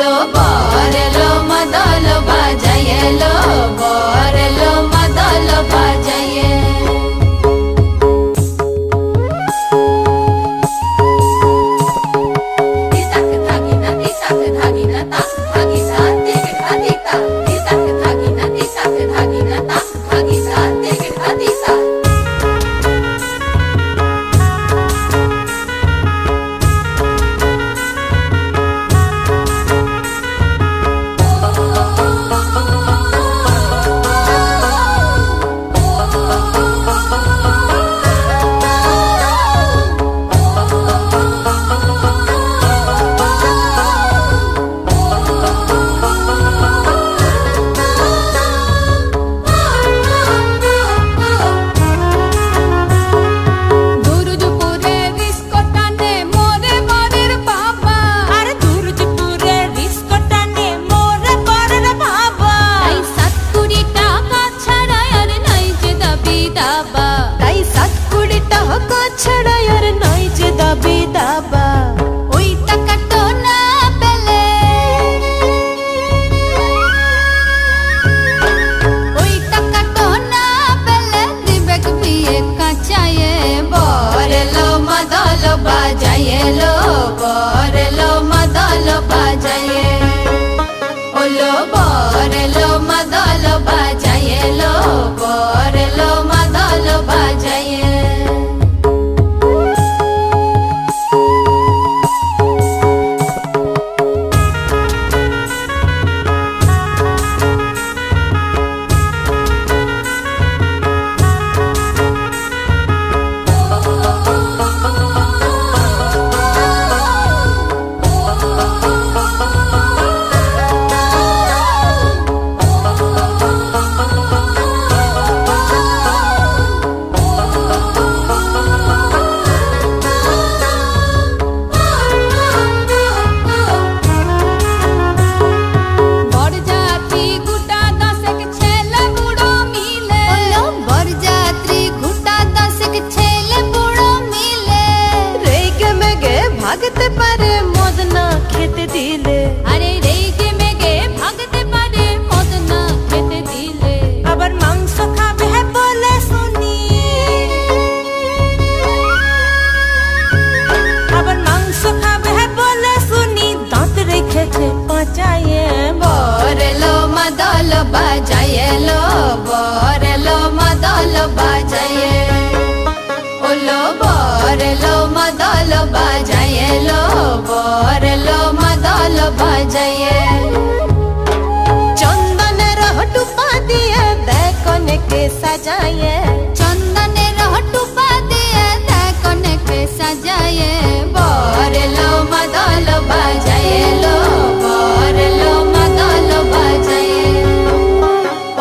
ওলো বরেলো মাদল বাজায়ে লো বরেলো মাদল বাজায়ে বাজায়ে লো বরেলো মাদল বাজায়ে ওলো বরেলো মাদল বাজায়ে লো বরেলো মাদল বাজায়ে ভাগতে পারে মদ না খেতে দিলে আরে রেগে মেগে ভাগতে পারে মদ না খেতে দিলে আবার মাংস খাবে বলে শুনি আবার মাংস খাবে বলে শুনি দাঁত রেখেছে পাচায়ে বরেলো মাদল বাজায়ে লো বরেলো মাদল বাজায়ে ওলো বরেলো মাদল বাজায়ে লো বরেলো মাদল বাজায়ে চন্দনের টুপা দিয়ে দেখনকে সাজায়ে চন্দনের টুপা দিয়ে দেখনকে সাজায়ে বরেলো মাদল বাজায়ে লো বরেলো মাদল বাজায়ে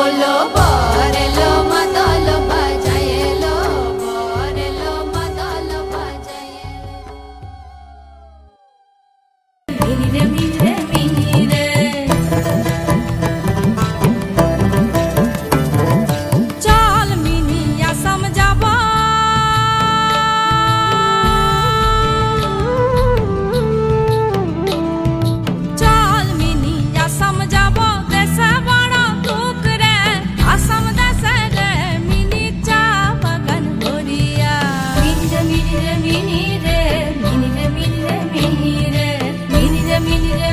ওলো বরেলো মাদল বাজায়ে লো বরেলো মাদল বাজায়ে মিনিরে মিনিরে মিনিরে চল মিনি আসাম যাব চল মিনি আসাম যাব দেশে বড় দুঃখ রে আসাম দেশে রে মিনি চা বাগান ভরিয়া মিনিরে মিনিরে মিনিরে মিনিরে মিনিরে মিনিরে মিনিরে মিনিরে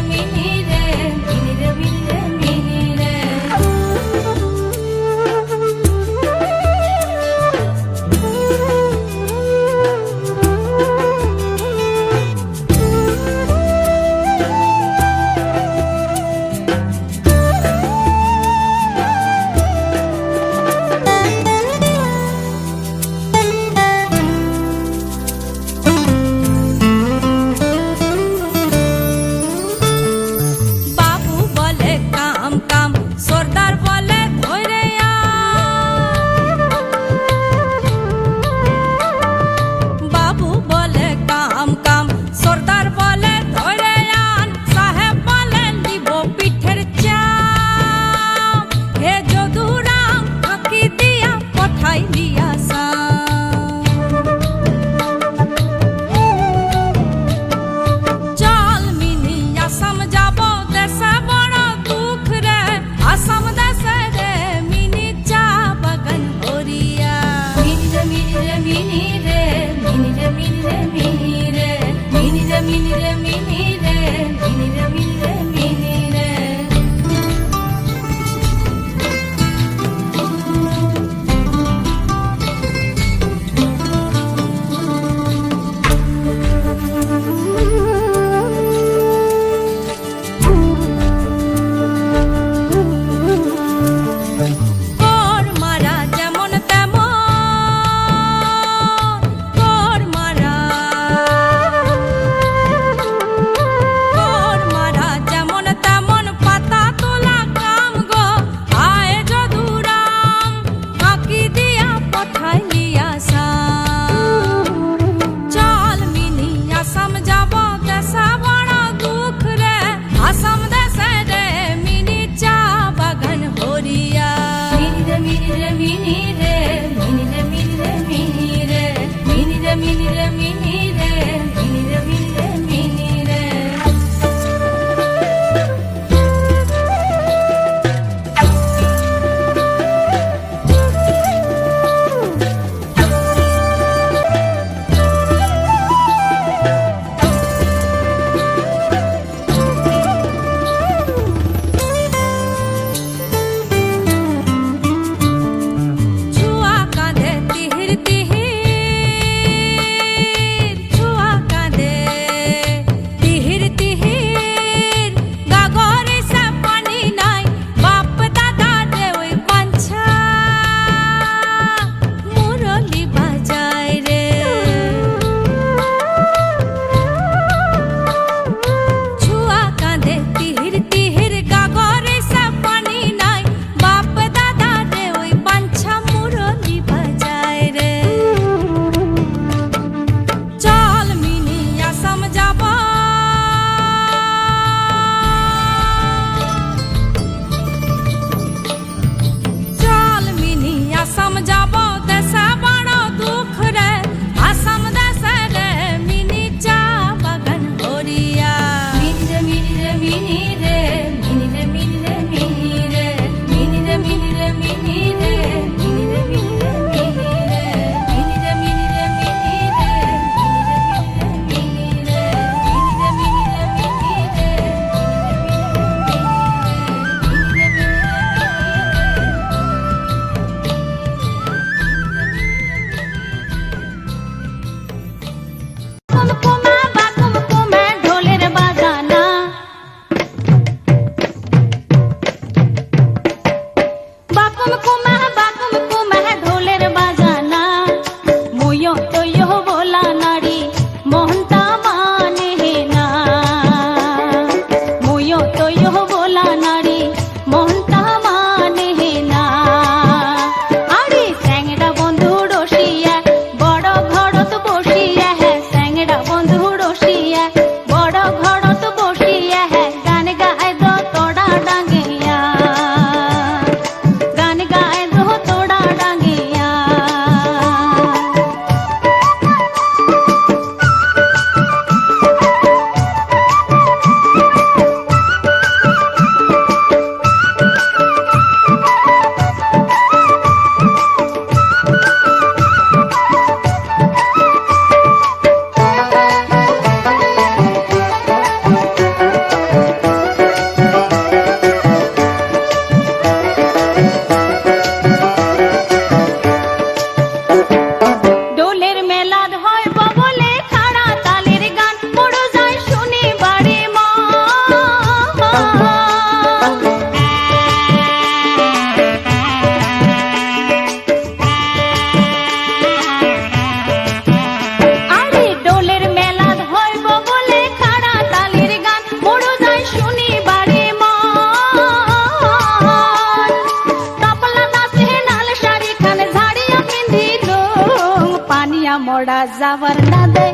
মোড়া যাবার না দে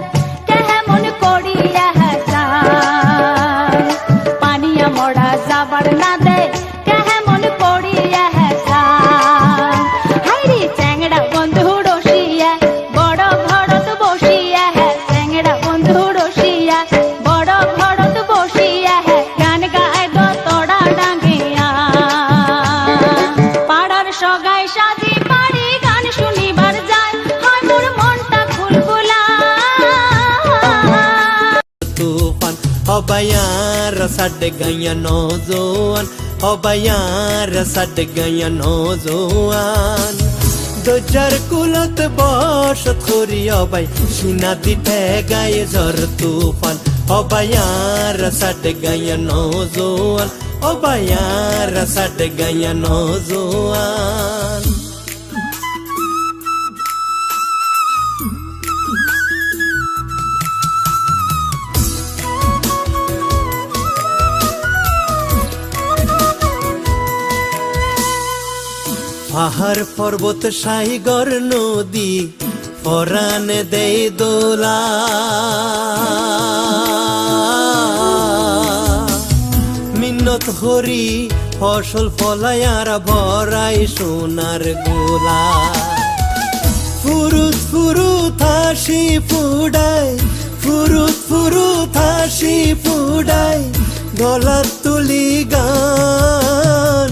কেমন করিয়া যায় পানিয়া মোড়া যাবার না দে কেমন করিয়া যায় হাইরে চ্যাংড়া বন্ধু রসিয়া বড় ঘরত বসিয়া চ্যাংড়া বন্ধু রসিয়া বড় ঘরত বসিয়া গান গায় গো তোড়া ডাঙ্গিয়া পাড়ার সগায় সাজি পাড়ি গান শুনিবার যায় হয় মোর মনটা ফুলফুলা tufan obayar ਸਾਡੇ ਗਈਆਂ ਨੌਜਵਾਨ obayar ਸਾਡੇ ਗਈਆਂ ਨੌਜਵਾਨ দোজার কুলত বসত করি অবাই সিনা দিতে গায়ে ঝড় তুফান অবায়ার ਸਾਡੇ গইয়া নজওয়ান অবায়ার ਸਾਡੇ গইয়া নজওয়ান পাহাড় পর্বত সাইগর নদী পরানে দেই দোলা মিন্নত হরি ফসল ফলায়ার ভরাই সোনার গোলা ফুরুত ফুরুত হাসি ফুডাই ফুরুত ফুরুত হাসি ফুডাই গলাত তুলি গান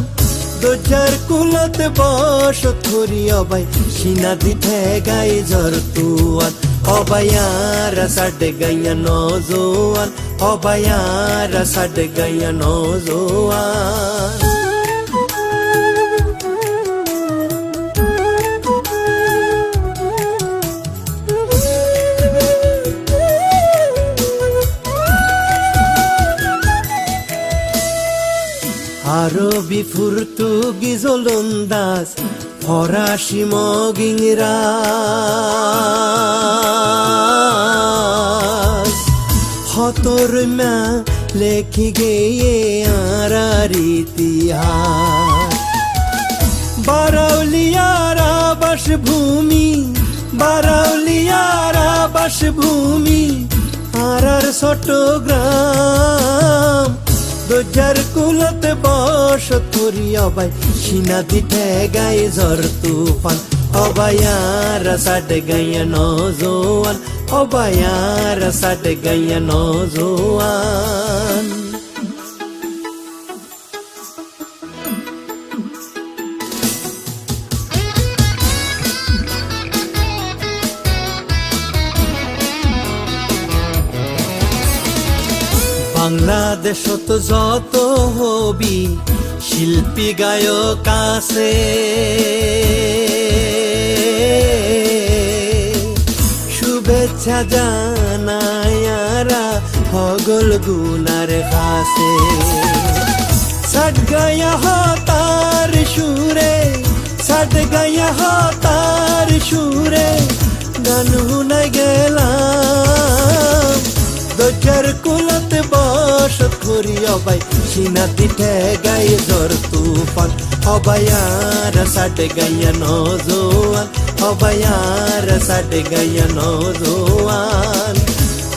দোজার কুলত বসত করি অবাই সিনা দিতে গাই ঝড় তুয়ান অবায়ার ਸਾਡੇ গইয়া নজওয়ান অবায়ার ਸਾਡੇ গইয়া নজওয়ান আরবি পর্তুগিজ ওলন্দাজ ফরাসি মগিংরাজ হতরমা লেখি গিয়ে আর ইতিহাস বারাউলিয়ার বাসভূমি বারাউলিয়ার বাসভূমি আর চট্টগ্রাম দোজার কুলত বসত করি অবাই সিনা দিতে গায়ে ঝড় তুফান অবায়ার ਸਾਡੇ গইয়া নজওয়ান অবায়ার ਸਾਡੇ গইয়া নজওয়ান বাংলাদেশত যত হবি শিল্পী গায়ক আছে শুভেচ্ছা জানায়ারা হগল গুনার কাছে সাট গায়া হতার সুরে সাট গায়া হতার সুরে গান শুনাই গেলাম দোজার কুলত বসত করি অবাই সিনা দিতে গায়ে ঝড় তুফান অবায়ার ਸਾਡੇ গইয়া নজওয়ান অবায়ার ਸਾਡੇ গইয়া নজওয়ান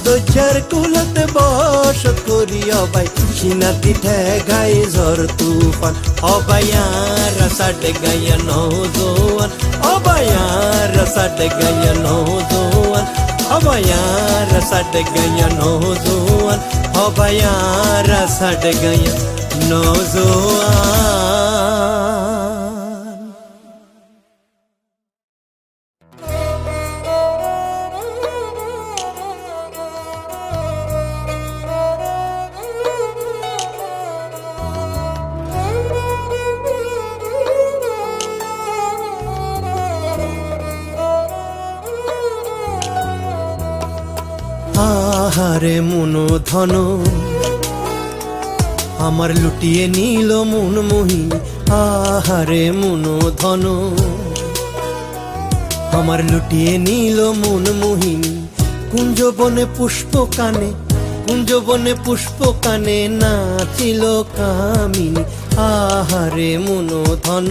দোজার কুলত বসত করি অবাই সিনা দিতে গায়ে ঝড় তুফান অবায়ার ਸਾਡੇ গইয়া নজওয়ান অবায়ার ਸਾਡੇ গইয়া নজওয়ান অবায়ার ਸਾਡੇ গইয়া নজওয়ান অবায়ার ਸਾਡੇ গইয়া নজওয়ান আহারে মনো ধন আমার লুটিয়ে নিল মন মোহিনী আহারে মনো ধন আমার লুটিয়ে নিল মন মোহিনী কুঞ্জ বনে পুষ্প কানে কুঞ্জ বনে পুষ্প কানে নাচিল কামিনী আহারে মনো ধন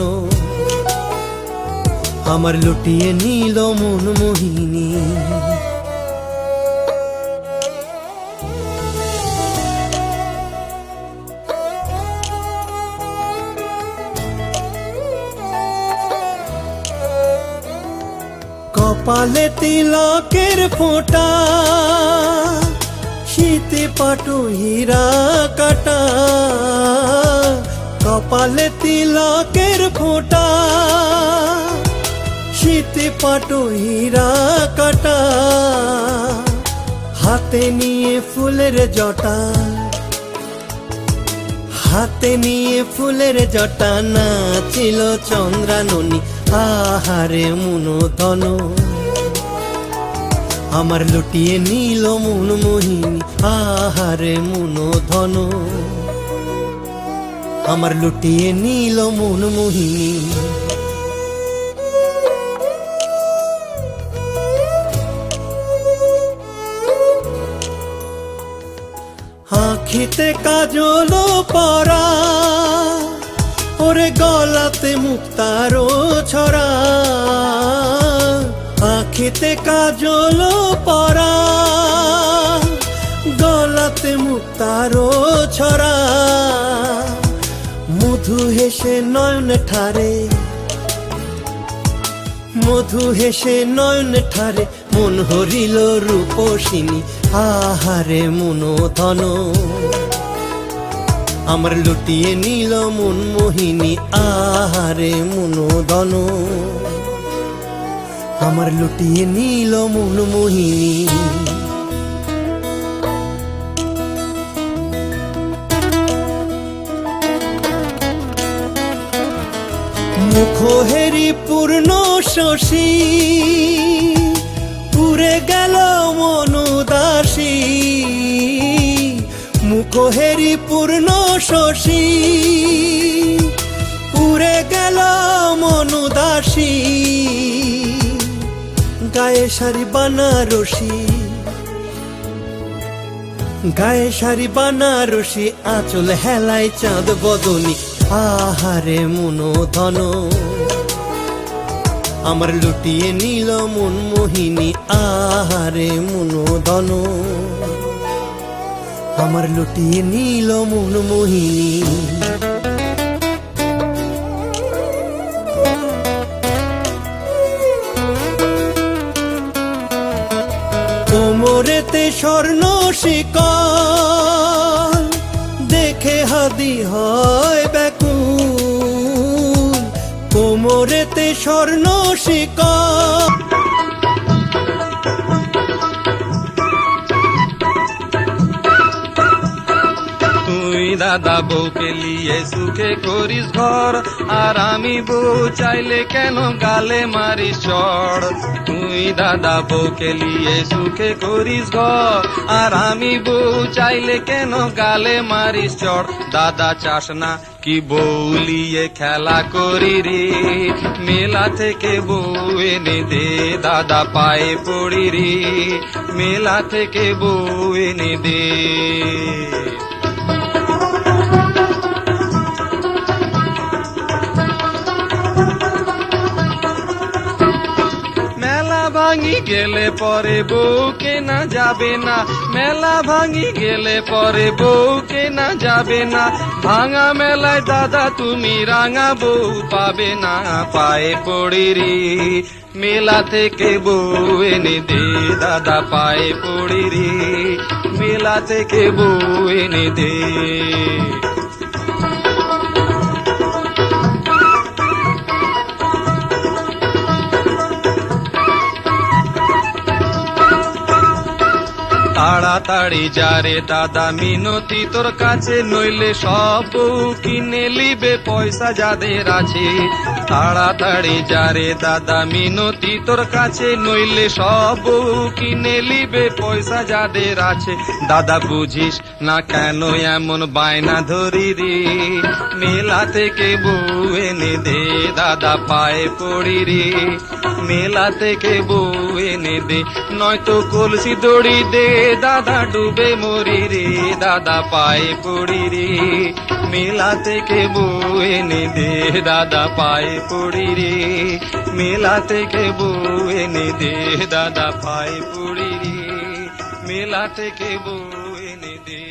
আমার লুটিয়ে নিল মন মোহিনী। কপালে তিলকের ফোঁটা, শীতে পাটু হীরা কাটা। কপালে তিলকের ফোঁটা, শীতে পাটু হীরা কাটা। হাতে নিয়ে ফুলের জটা, হাতে নিয়ে ফুলের জটা, নাচিল চন্দ্রাননী আহারে মুনধন। আমার লুটিয়ে নিল মন মোহিনী আহারে মুনধন। আমার লুটিয়ে নিল মন মোহিনী। আখিতে কাজল পরা, ওরে গলাতে মুক্তারো ছড়া। আখিতে কাজল পরা, গলাতে মুক্তারো ছড়া। মধু হেসে নয়ন ঠারে, মধু হেসে নয়ন ঠারে। মন হরিল রূপসিনী আহারে মুনধন। আমার লুটিয়ে নিল মন মোহিনী আহারে মুনধন। আমার লুটিয়ে নিল মন মোহিনী। মুখহেরি পূর্ণ শশী, পুরে গেল মনুদাসী। মুখহেরি পূর্ণ শশী, পুরে গেল মনুদাসী। গায়ে শাড়ি বানারসি, গায়ে শাড়ি বানারসি। আঁচল হেলায় চাঁদ বদনী আহারে মুনধন। আমার লুটিয়ে নিল মন মোহিনী আহারে মুনধন। আমার লুটিয়ে নিল মন মোহিনী। কোমরেতে স্বর্ণ শিকল, দেখে হাদি হয় ব্যাকুল। কোমরেতে স্বর্ণ শিকল। তুই দাদা বউকে লিয়ে সুখে করিস ঘর, আর আমি বউ চাইলে কেন গালে মারিস চড়। তুই দাদা বউকে লিয়ে সুখে করিস ঘর, আর আমি বউ চাইলে কেন গালে মারিস চড়। দাদা চাস না কি বউ লিয়ে খেলা করি রে, মেলা থেকে বউ এনে দে দাদা পায়ে পড়ি রে, মেলা থেকে বউ এনে দে। ভাঙি গেলে পরে বউ কেনা যাবে না, মেলা ভাঙি গেলে পরে বউ কেনা যাবে না। ভাঙা মেলায় দাদা তুমি রাঙা বউ পাবে না, পায়ে পড়ি রে মেলা থেকে বউ এনে দে দাদা পায়ে পড়ি রে, মেলা থেকে বউ এনে দে। তাড়াতাড়ি যারে দাদা মিনতি তোর কাছে, নইলে সব বউ কিনে লিবে পয়সা যাদের আছে। তাড়াতাড়ি যারে দাদা মিনতি তোর কাছে, নইলে সব বউ কিনে লিবে পয়সা যাদের আছে। দাদা বুঝিস না কেন এমন বায়না ধরি রে, মেলা থেকে বউ এনে দে দাদা পায়ে পড়ি রে, মেলা থেকে বউ এনে দে। নয়তো কলসি দড়ি দে দাদা ডুবে মরি রে, দাদা পায়ে পড়ি রে, মেলা থেকে বউ এনে দে, দাদা পায়ে পড়ি রে, মেলা থেকে বউ এনে দে, দাদা পায়ে পড়ি রে, মেলা থেকে বউ এনে দে।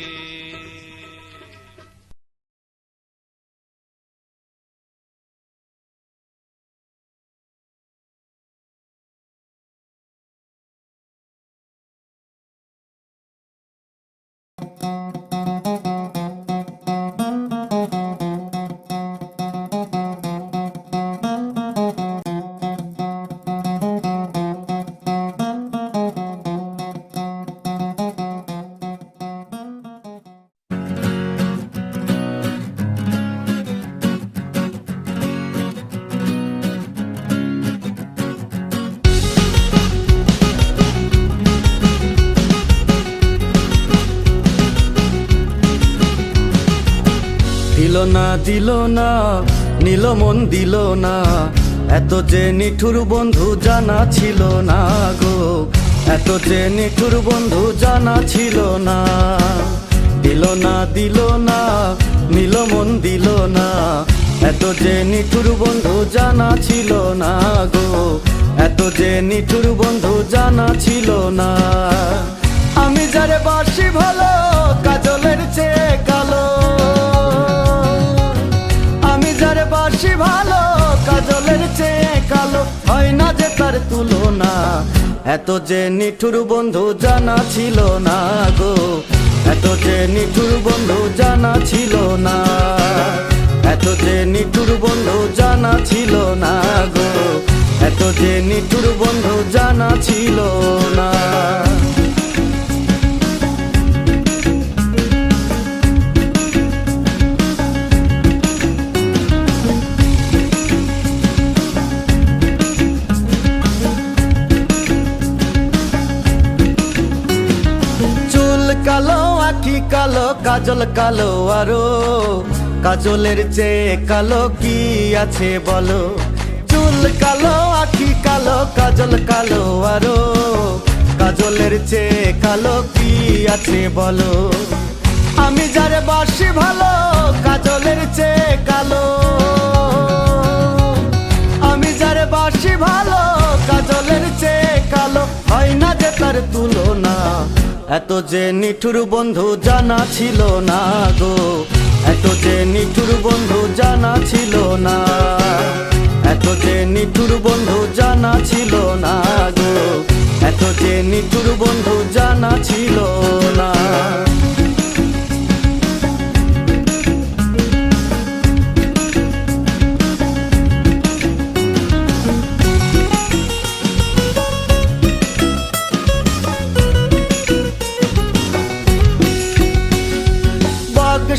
দিল না নিল মন দিল না, এত যে নিঠুর বন্ধু জানা ছিল না গো, এত যে নিঠুর বন্ধু জানা ছিল না। দিল না নিল মন দিল না, এত যে নিঠুর বন্ধু জানা ছিল না গো, এত যে নিঠুর বন্ধু জানা ছিল না। আমি যারে বাসি ভালো কাজলের চেয়ে কালো, বাসি ভালো কাজলের চেয়ে কালো, হয় না যে তার তুলনা। এত যে নিঠুর বন্ধু জানা ছিল না গো, এত যে নিঠুর বন্ধু জানা ছিল না, এত যে নিঠুর বন্ধু জানা ছিল না গো, এত যে নিঠুর বন্ধু জানা ছিল না। কালো আখি কালো কাজল কালো আরো, কাজলের চেয়ে কালো কি আছে বলো। চুল কালো আখি কালো কাজল কালো আরো, কাজলের চেয়ে কালো কি আছে বলো। আমি যারে বাসি ভালো কাজলের চেয়ে কালো, আমি যারে বাসি ভালো কাজলের চেয়ে কালো, হয় না যে তার তুলনা। এত যে নিঠুর বন্ধু জানা ছিল না গো, এত যে নিঠুর বন্ধু জানা ছিল না, এত যে নিঠুর বন্ধু জানা ছিল না গো, এত যে নিঠুর বন্ধু জানা ছিল না।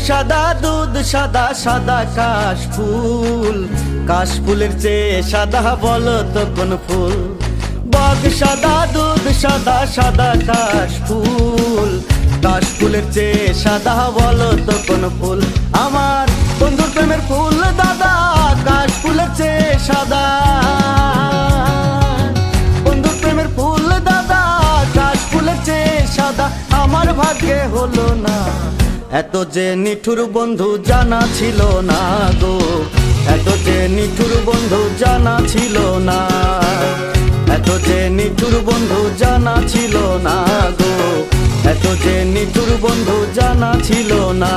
সাদা দুধ সাদা সাদা কাশফুল, কাশফুলের চেয়ে সাদা বলো তো কোন ফুল। বগ সাদা দুধ সাদা সাদা কাশফুল, কাশফুলের চেয়ে সাদা বলো তো কোন ফুল। আমার বন্ধুর প্রেমের ফুল দাদা কাশফুলের চেয়ে সাদা, বন্ধুর প্রেমের ফুল দাদা কাশফুলের চেয়ে সাদা, আমার ভাগ্যে হলো না। এত যে নিঠুর বন্ধু জানা ছিল না গো, এত যে নিঠুর বন্ধু জানা ছিল না, এত যে নিঠুর বন্ধু জানা ছিল না গো, এত যে নিঠুর বন্ধু জানা ছিল না।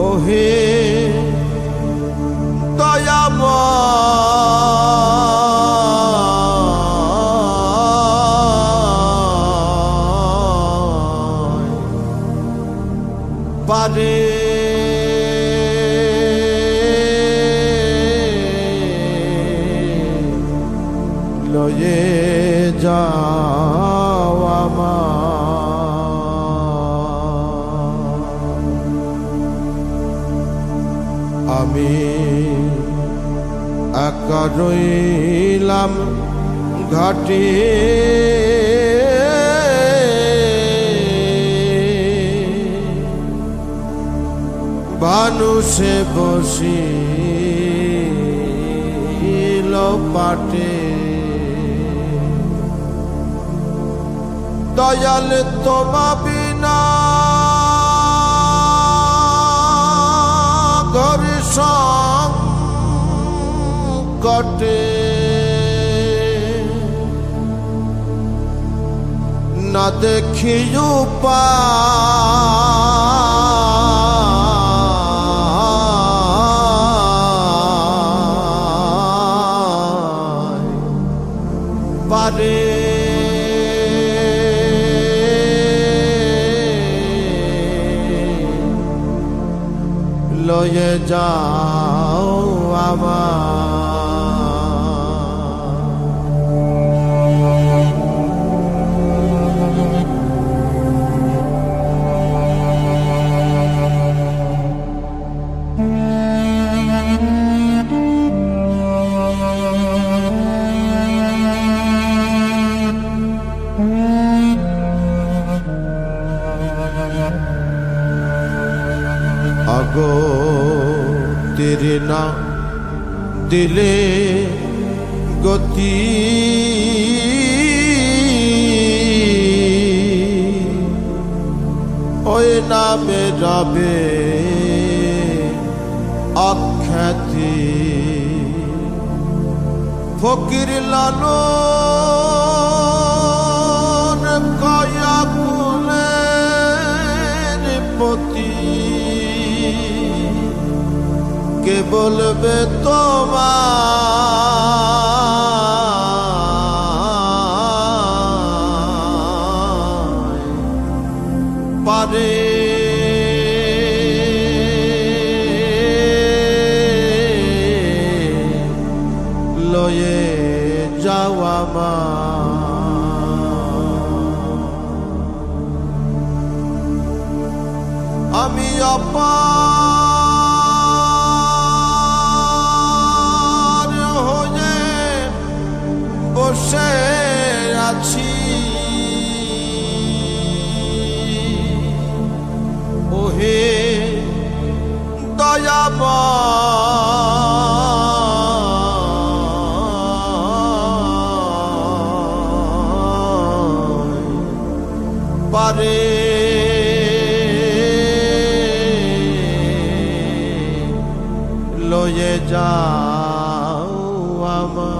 ওহে দয়াময় যাও আমার। আমি একা রইলাম ঘাটে, ভানুষে বসিল পাটে। দয়াল তোমা বিনা ঘর সংকটে না দেখি পারে লয়ে যাও আমার। আগো তেরে না দিলে গতি, ওই নামে যাবে অখ্যাতি। ফকির লালন কয়া কুলের পতি, কে বলবে তোমায় পারে। লয়ে যাওয়া মা আমি অপার হয়ে বসে আছি। ওহে দয়াময় পারে লয়ে যাও আমার।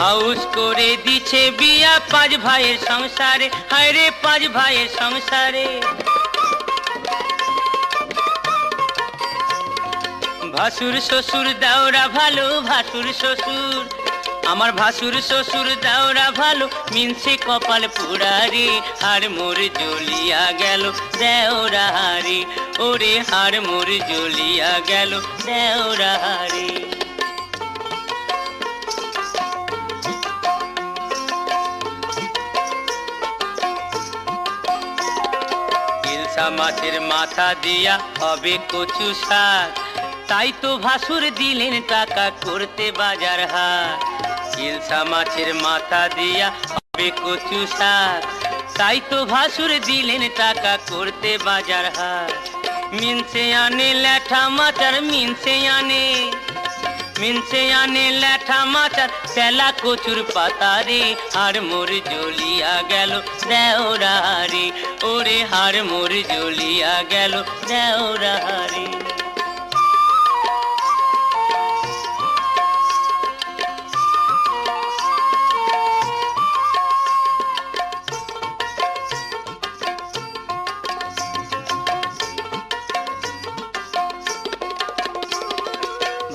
হাউস করে দিছে বিয়া পাঁচ ভাইয়ের সংসারে, হায় রে পাঁচ ভাইয়ের সংসারে। ভাসুর শ্বশুর দাওরা ভালো, ভাসুর শ্বশুর আমার ভাসুর শ্বশুর দাওরা ভালো, মিনছে কপাল পুরারে। হার মোর জ্বলিয়া গেল দেওরা হারে, ওরে হার মোর জ্বলিয়া গেল দেওরা হারে। মাছের মাথা দিয়া হবে কচু শাক, তাই তো ভাসুর দিলেন টাকা করতে বাজার হাট। ইলশা মাছের মাথা দিয়া হবে কচু শাক, তাই তো ভাসুর দিলেন টাকা করতে বাজার হাট। মিনসে আনে ল্যাঠা মাচার, মিনসে আনে মিনসে আনে ল্যাঠা মাচার তেলা কচুর পাতারে আর মোর জ্বলিয়া গেল দেওরারে ওরে হার মোর জ্বলিয়া গেল দেওরারে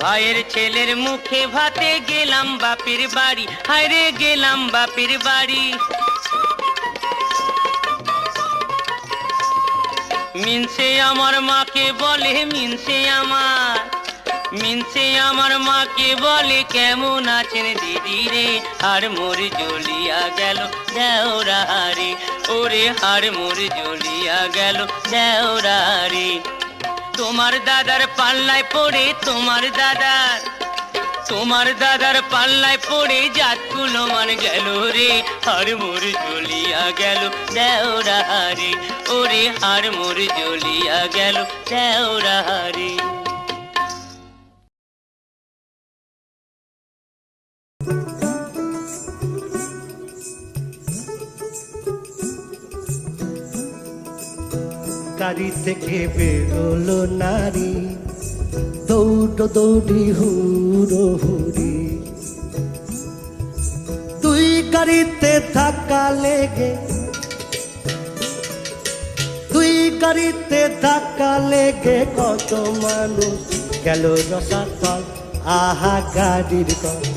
ভাইয়ের ছেলের মুখে ভাতে গেলাম বাপের বাড়ি হায়রে গেলাম বাপের বাড়ি মিনসে আমার মাকে বলে মিনসে আমার মাকে বলে কেমন আছেন দিদি রে আর মোর জ্বলিয়া গেল দেওরারে ওরে হার মোর জ্বলিয়া গেল দেওরারে তোমার দাদার পাল্লায় পড়ে তোমার দাদার পাল্লায় পড়ে জাতগুলো মান গেল রে হার মোর জ্বলিয়া গেল দেওরারে ওরে হার মোর জ্বলিয়া গেল দেওরারে গাড়ি থেকে বেরোলো নারী দৌড় দৌড়ি হুড়ো হুড়ি তুই গাড়িতে ধাক্কা লেগে কত মানুষ গেল রসাতল আহা গাড়ির কত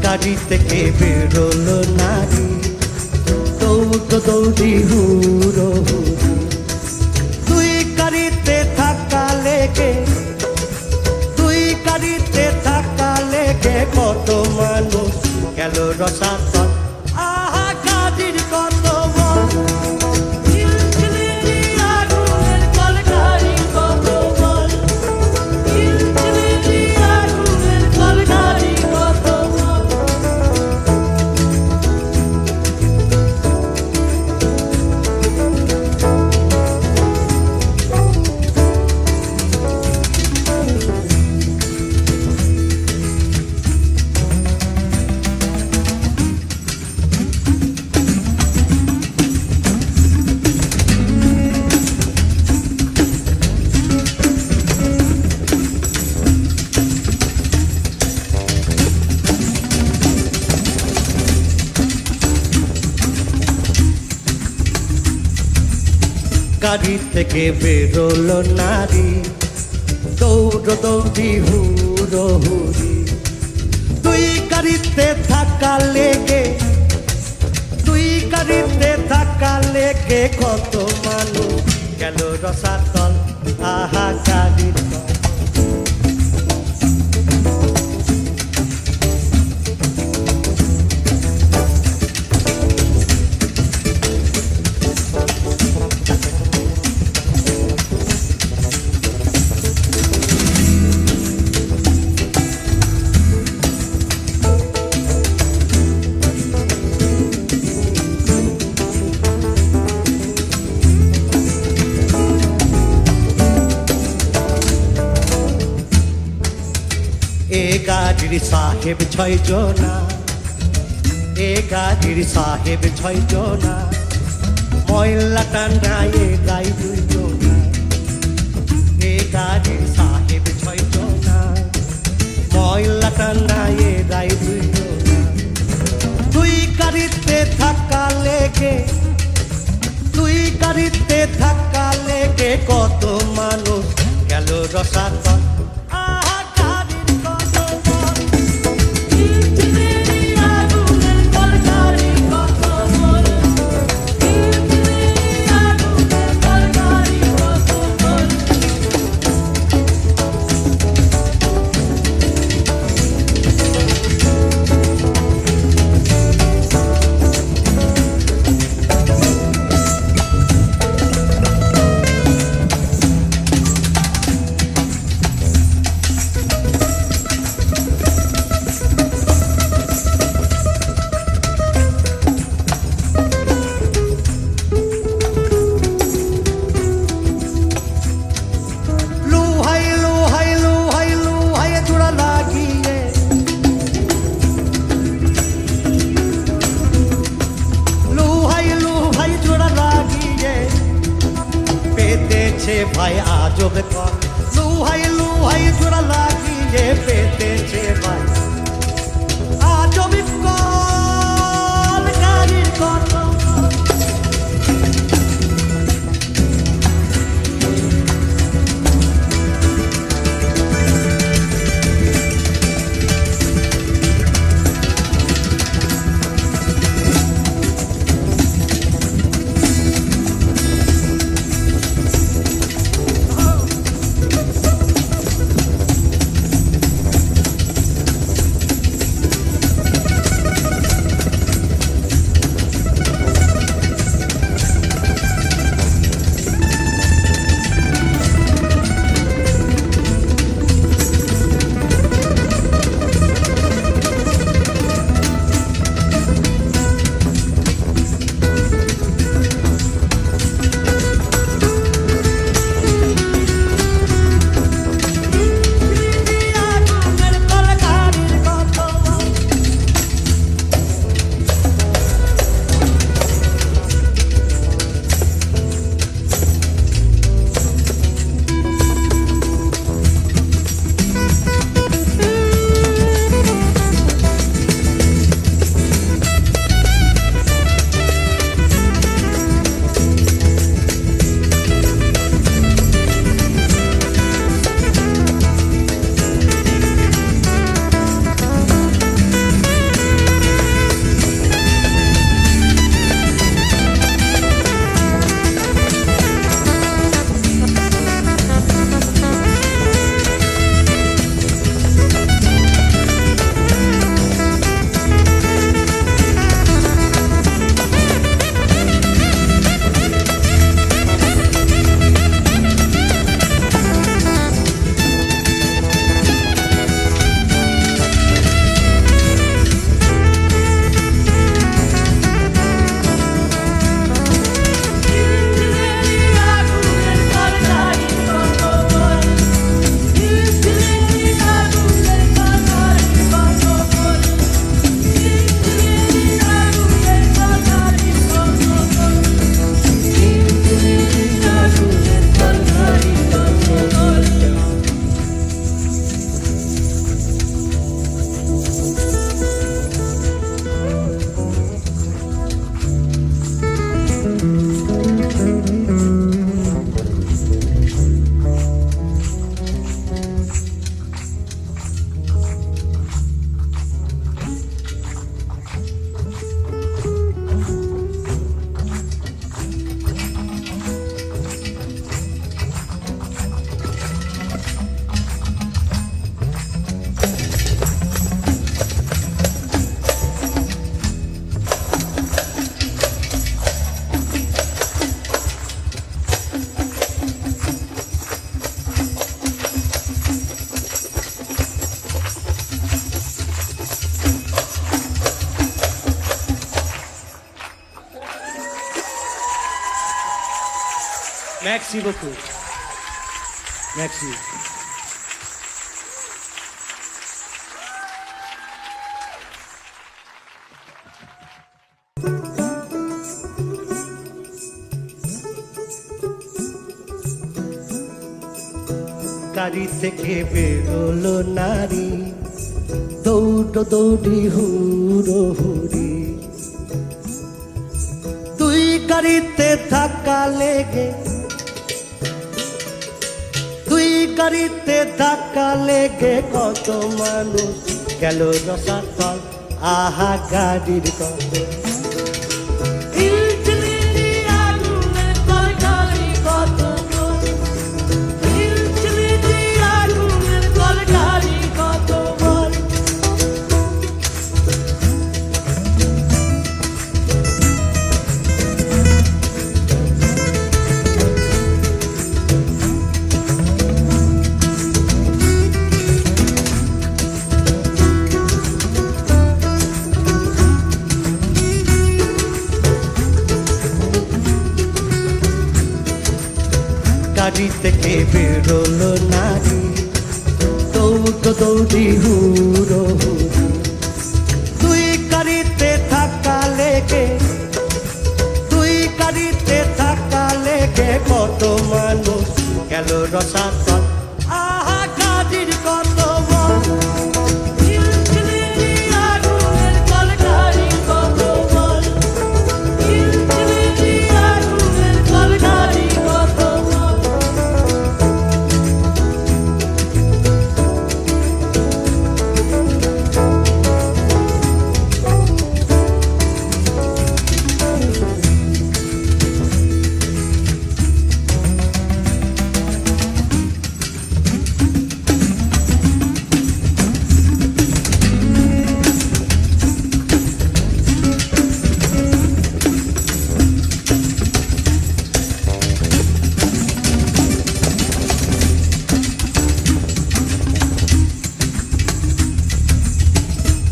গাড়ি থেকে বেরোলো নারী দৌড় দৌড়ি হুড়ো হুড়ি তুই গাড়িতে ধাক্কা লেগে কত মানুষ গেল রসাতল আহা গাড়ির কত গাড়ি থেকে বেরোলো নারী দৌড় দৌড়ি হুড়ো হুড়ি তুই গাড়িতে ধাক্কা লেগে কত মানুষ গেল রসাতল আহা গাড়ির গাড়ির সাহেব ছয় জনা ময়লা টান্ডায় গাই দুই জনা এ গাড়ির সাহেব ছয় জনা ময়লা টান্ডায় গাই দুই জনা তুই গাড়িতে ধাক্কা লেগে কত মানুষ গেল রসাতল পেতেছে ভাই আজব কর, লুহাই লুহাই জোড়া লাগিয়ে পেতেছে ভাই আজব কর গাড়ির কত। Merci beaucoup. Merci. গাড়ি থেকে বেরোলো নারী, দৌড় দৌড়ি হুড়ো হুড়ি, তুই গাড়িতে ধাক্কা লেগে, তুই গাড়িতে ধাক্কা লেগে কত মানুষ গেল রসাতল, আহা গাড়ির কত। গাড়ি থেকে বেরোলো নারী, দৌড় দৌড়ি হুড়ো হুড়ি, তুই গাড়িতে ধাক্কা লেগে, তুই গাড়িতে ধাক্কা লেগে কত মানুষ গেল রসাতল। আহা গাড়ির কত বল, ঝিলঝিলি আগুনের কলকারি কত বল, ঝিলঝিলি আগুনের কলকারি কত বল।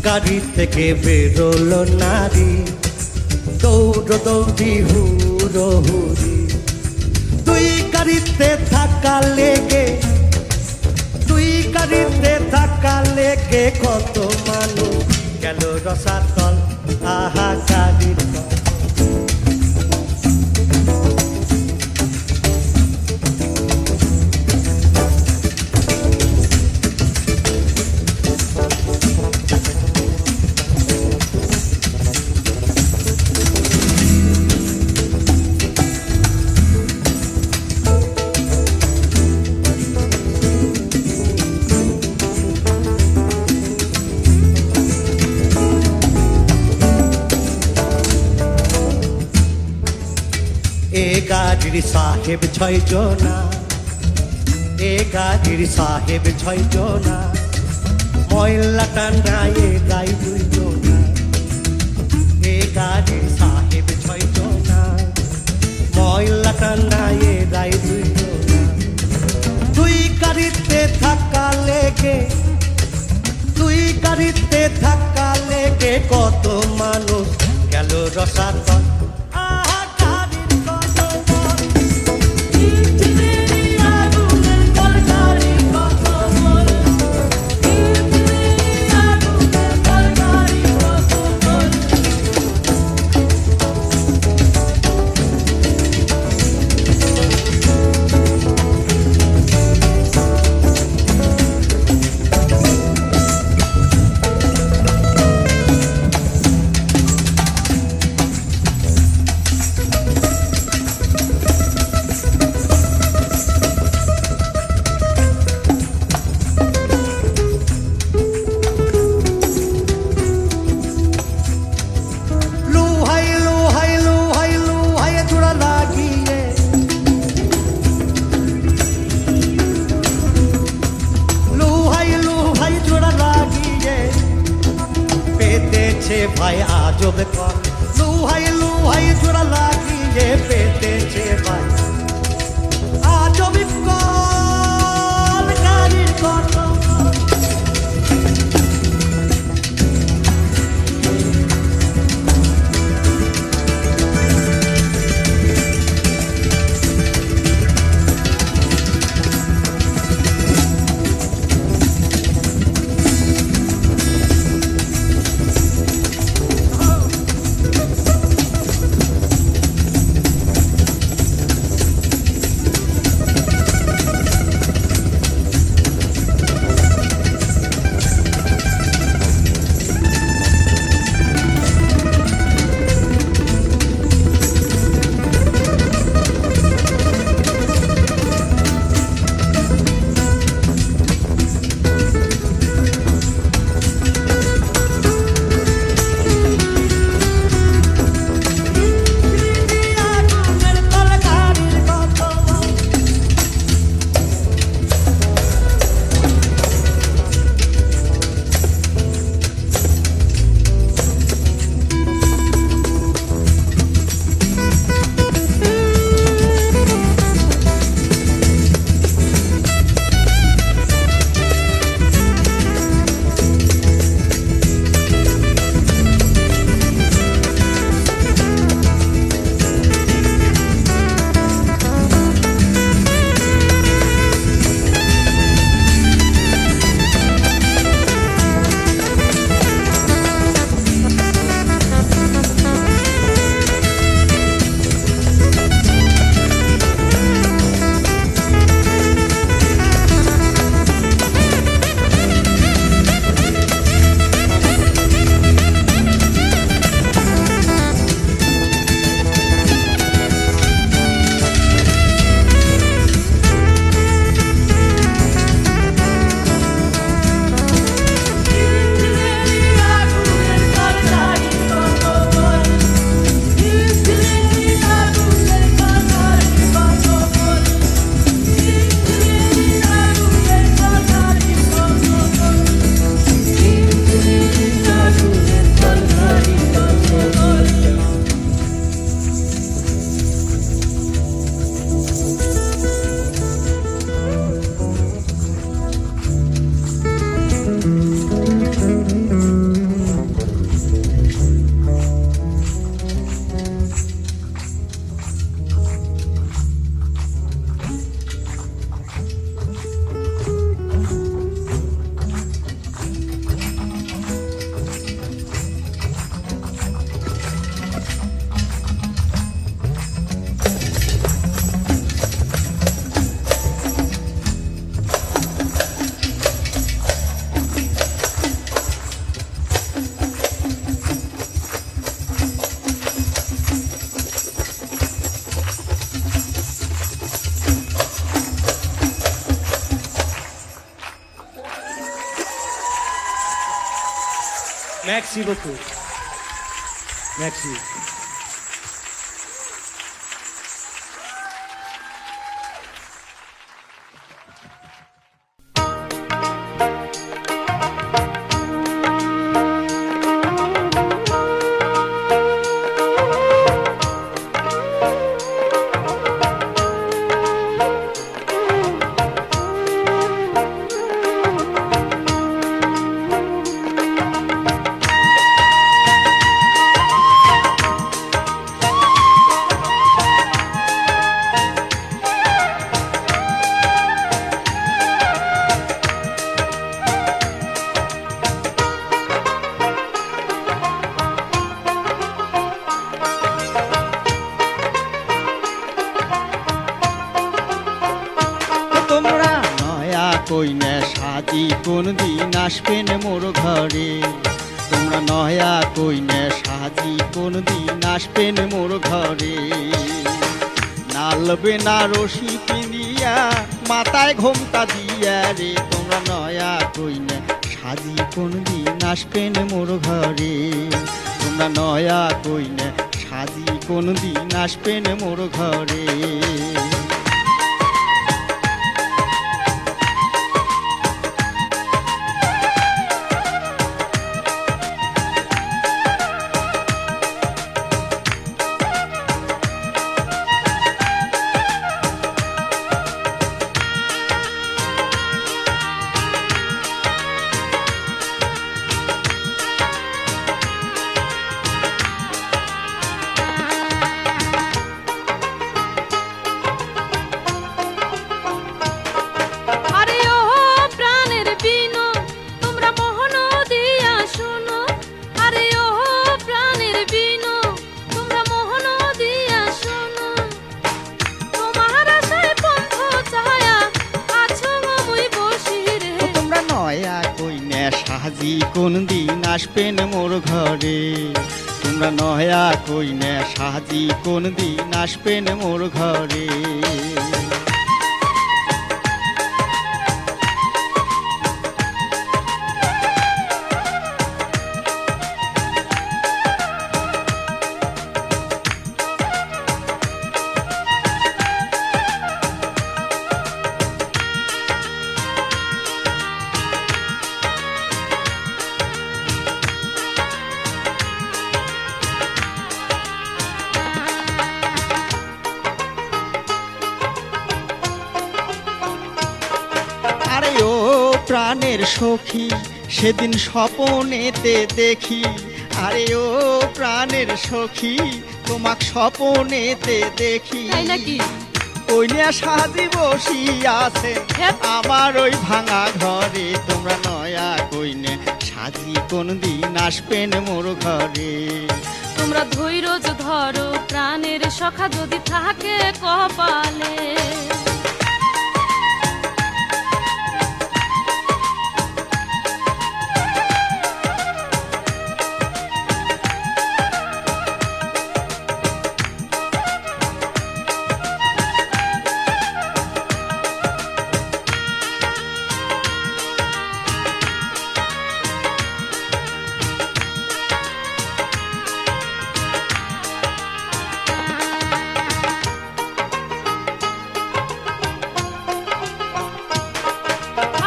গাড়ি থেকে বেরোলো নারী, দৌড় দৌড়ি হুড়ো হুড়ি। তুই গাড়িতে থাকা লেগে, তুই গাড়িতে থাকা লেগে কত মানুষ গেল রসাতল। আহা গাড়ির কত এ গাড়ির সাহেব ছয় জনা, এ গাড়ির সাহেব ছয় জনা, ময়লা টান্ডায় গাই দুই জনা। এ গাড়ির সাহেব ছয় জনা, ময়লা টান্ডায় গাই দুই জনা। তুই গাড়িতে থাকা লেগে, তুই গাড়িতে থাকা লেগে কত মানুষ গেল রসাতল। Merci beaucoup. Merci. তোমরা নয়া কইনে সাজি কোন দিন আসবেন মোর ঘরে তোমরা নয়া কইনে সাজি কোন দিন আসবেন মোর ঘরে নালবে না রশি পিঁদিয়া মাথায় ঘোমটা দিয়া রে তোমরা নয়া কইনে সাজি কোন দিন আসবেন মোর ঘরে তোমরা নয়া কইনে সাজি কোন দিন আসবেন মোর ঘরে আরে ও প্রাণের বিনো তোমরা মোহন দিয়া শোনো আরে ও প্রাণের বিনো তোমরা মোহন দিয়া শোনো তোমার আশায় পন্থ ছায়া আছো মুই বসি রে তোমরা নয়া কইনে সাজি কোন দিন আসবেন মোর ঘরে তোমরা নয়া কইনে সাজি কোন দিন আসবেন মোর ঘরে আরে ও প্রাণের সখী সেদিন স্বপনেতে দেখি আরে ও প্রাণের সখী তোমাক স্বপনেতে দেখি তাই নাকি কইনা সাজি বসি আছে হ্যাঁ। আমার ওই ভাঙা ঘরে তোমরা নয়া কইনে সাজি কোন দিন আসবেন মোর ঘরে তোমরা ধৈর্য ধরো প্রাণের সখা যদি থাকে কপালে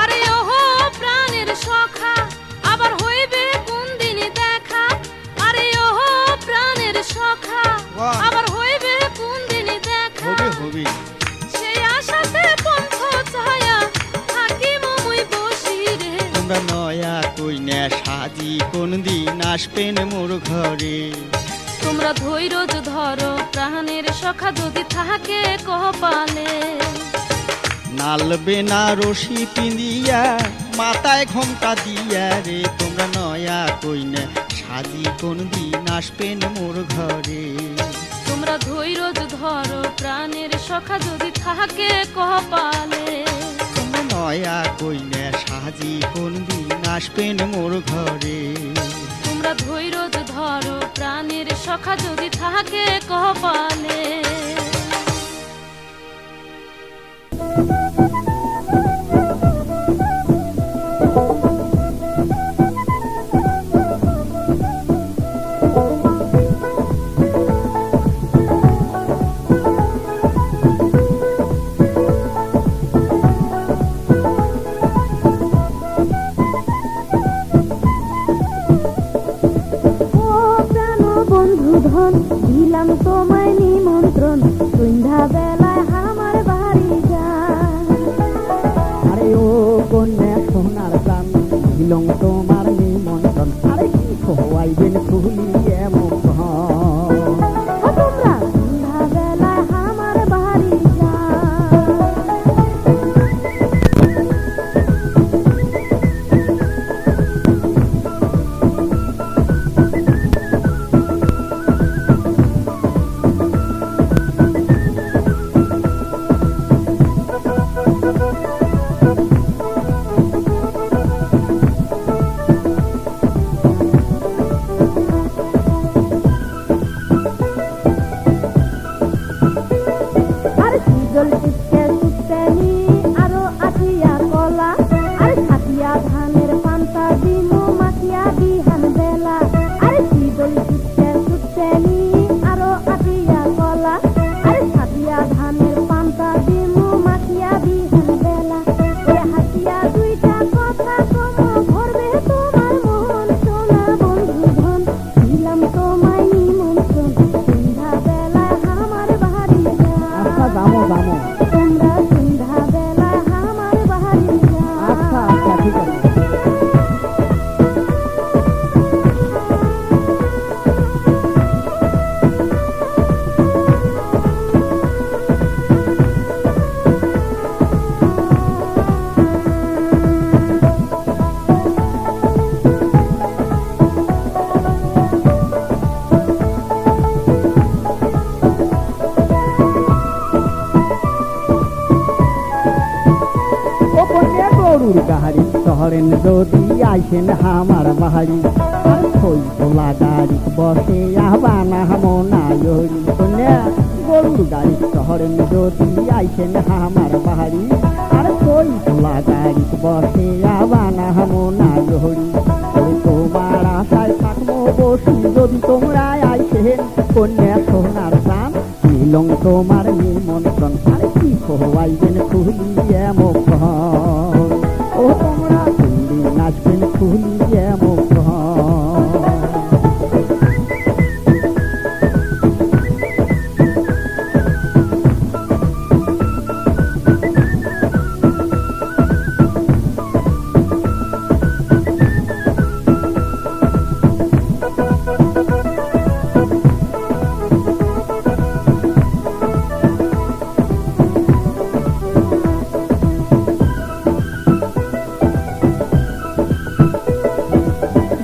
আরে ওহো প্রাণের সখা আবার হইবে কোন দিনই দেখা আরে ওহো প্রাণের সখা বাহ। আবার হইবে কোন দিনই দেখা হবে হবে সেই আশাতে পন্থ ছায়া থাকি মুই বসি রে তোমরা নয়া কইনে সাজি কোন দিন আসবেন মোর ঘরে তোমরা ধৈর্য ধরো প্রাণের সখা যদি থাকে কপালে নালবে না রশি পিঁদিয়া মাথায় ঘোমটা দিয়া রে তোমরা নয়া কইনে সাজি কোন দিন আসবেন মোর ঘরে তোমরা ধৈর্য ধরো প্রাণের সখা যদি থাকে কপালে তোমরা নয়া কইনে সাজি কোন দিন আসবেন মোর ঘরে তোমরা ধৈর্য ধরো প্রাণের সখা যদি থাকে কপালে ধরেন যদি আইসেন আমার বাড়ি আর থই তোলা গাড়ি বসে আবানা মনায়রি কন্যা গরুর গাড়ি ধরেন যদি আইসেন আমার বাড়ি আর থই তোলা গাড়ি বসে আবানা মনায়রি তোমার আশায় থাকবো বসি যদি তোমরা আইসেন কন্যা সোনার চান মিলং তোমার নিমন্ত্রণ আর কি খোয়াইবেন খুলিয়ে মুখ ও তোমরা খুলি নাচবেন খুলিয়ে মুখ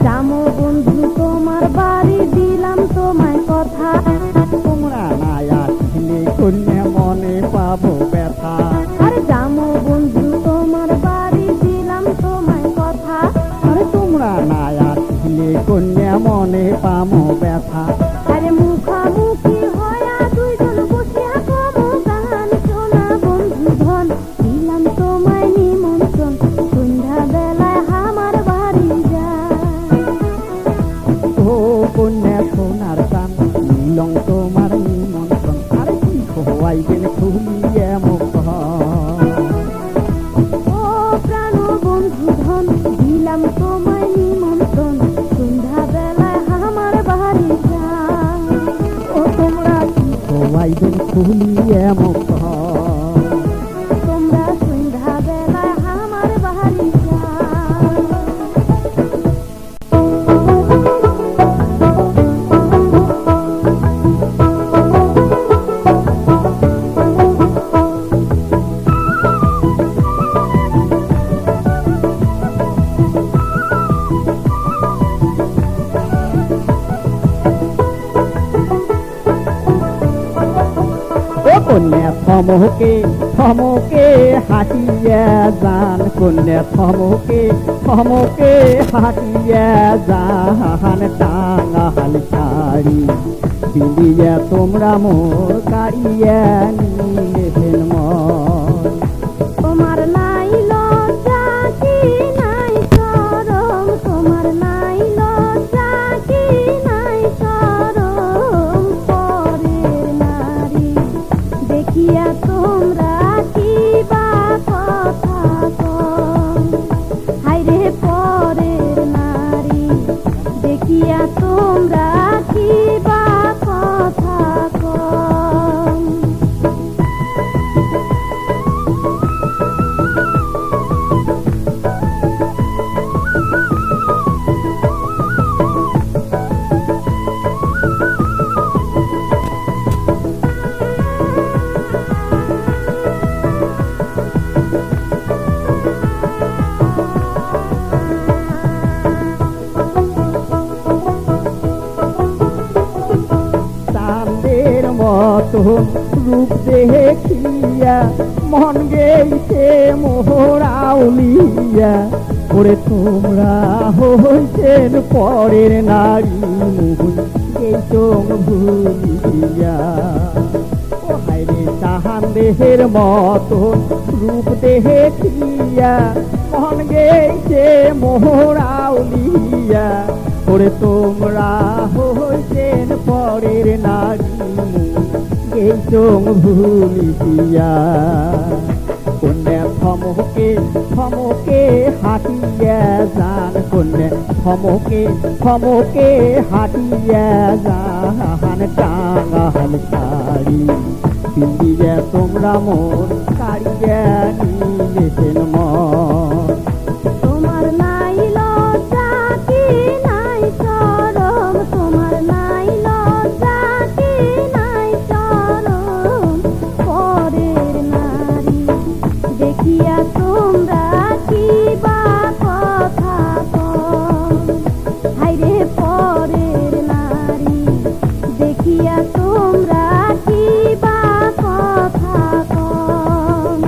জামো বন্ধু তোমার বাড়ি দিলাম তোমায় কথা তোমরা না আসলে কন্যা মনে পাবো ব্যথা আরে জামো বন্ধু তোমার বাড়ি দিলাম তোমায় কথা আরে তোমরা না আসলে কন্যা মনে পাবো ব্যথা আরে মুখামুখি হয়া দুইজন বসিয়া কমো গান শোনা বন্ধু ধন দিলাম তোমায় নিমন্ত্রণ সন্ধ্যা বেলায় আমার বাড়ি যা ও কন্যা সোনার চান মিলং তোমার নিমন্ত্রণ আর কি খোয়াইবেন খুলিয়ে মুখ ও প্রাণ বন্ধু ধন দিলাম তোমায় নিমন্ত্রণ সন্ধ্যা বেলায় আমার বাড়ি যা ও তোমরা কি খোয়াইবেন খুলিয়ে মুখ তোমরা সন্ধ্যা বেলায় আমার বাড়ি যা ও কন্যা থমকে থমকে হাঁটিয়া যান কন্যা থমকে থমকে হাঁটিয়া যান টাঙাল শাড়ি পিঁধিয়া তোমরা মোর কাড়িয়া নিলেন মন তোমার নাই লজ্জা কি নাই শরম তোমার নাই লজ্জা কি নাই শরম পরের নারী দেখিয়া তোমরা কি বা কথা কম হায়রে পরের নারী দেখিয়া তোমরা কি বা কথা কম চাঁদের মতন রূপ দেখিয়া মন গেইছে মোহরাউলিয়া ওরে তোমরা হইছেন পরের নারী মুহুন গেইছং ভুলিয়া ও হায়রে চাঁদের মতন রূপ দেখিয়া মন গেইছে মোহরাউলিয়া ওরে তোমরা হইছেন পরের নারী গেইছং ভুলিয়া কন্যা থমকে থমকে হাঁটিয়া যান কন্যা থমকে থমকে হাঁটিয়া যান টাঙাল শাড়ি পিঁধিয়া তোমরা মোর কাড়িয়া নিলেন মন তোমার নাই লজ্জা কি নাই শরম তোমার নাই লজ্জা কি নাই শরম পরের নারী দেখিয়া তোমরা কি বা কথা কম হায়রে পরের নারী দেখিয়া তোমরা কি বা কথা কম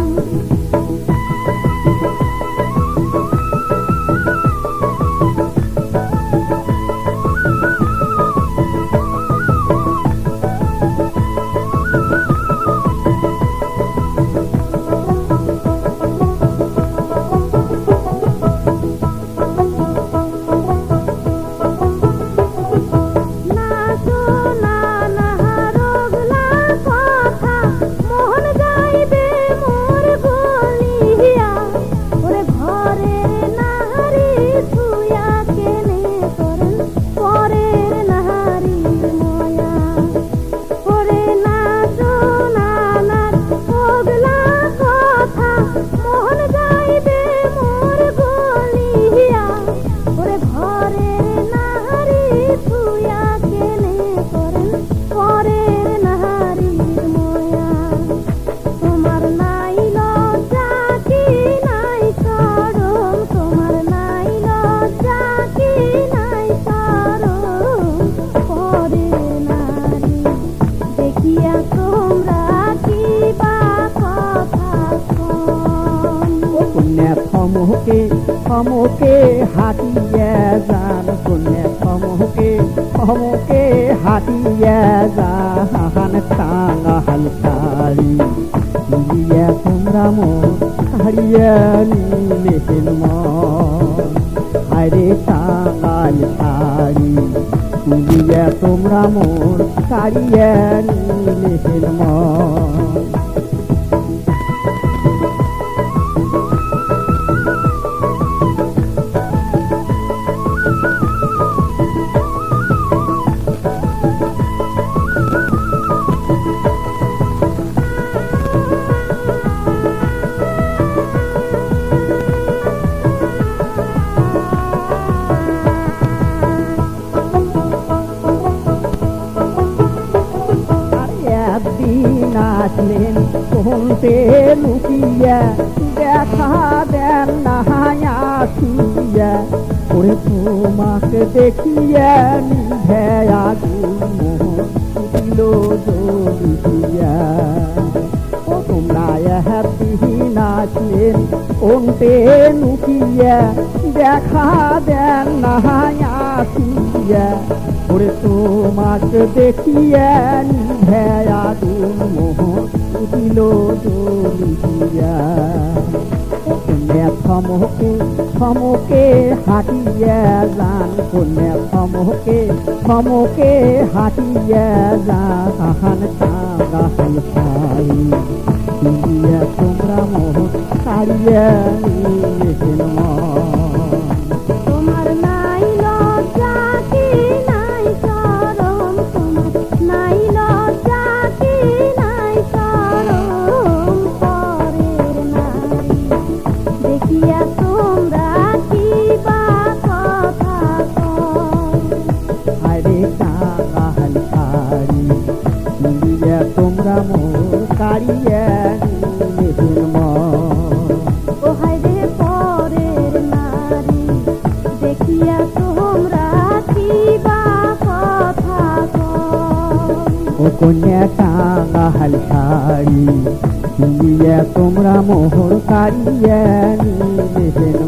তোমরা কি বা কথা কন কন্যা থমকে থমকে হাঁটিয়ে যান কন্যা থমকে থমকে হাঁটিয়ে যান টাঙ্গাল শাড়ি তুলিয়া তোমরা মন হারিয়ে নিলেন মন আরে টাঙ্গাল শাড়ি তুলিয়া তোমরা মন হারিয়ে নিলেন মন একদিন আসলেন শুনতে লুকিয়া দেখা দেন না আসিয়া ওরে তোমাকে দেখিয়া নিভে আগুন দিল জ্বলিয়া ও তোমরা একদিন আসলেন শুনতে লুকিয়া দেখা দেন না আসিয়া ওরে তোমাকে দেখিয়া নিভে আগুন মোহন দিল জ্বলিয়া কন্যা থমকে থমকে হাঁটিয়া যান কন্যা থমকে থমকে হাঁটিয়া যান টাঙ্গাল শাড়ি তুলিয়া তোমরা মোহন হারিয়া নিলেন মন তোমার নাই লজ্জা কি নাই শরম তোমার নাই লজ্জা কি নাই শরম পরের নারী দেখিয়া তোমরা কি বা কথা কন আরে টাঙ্গাল শাড়ি তুলিয়া তোমরা মোর কাড়িয়া নিলেন মন ও হায়রে পরের নারী দেখিয়া তোমরা কি বা কথা কন ও কন্যা টাঙ্গাল শাড়ি তুলিয়া তোমরা মোহর কাড়িয়া নিলেন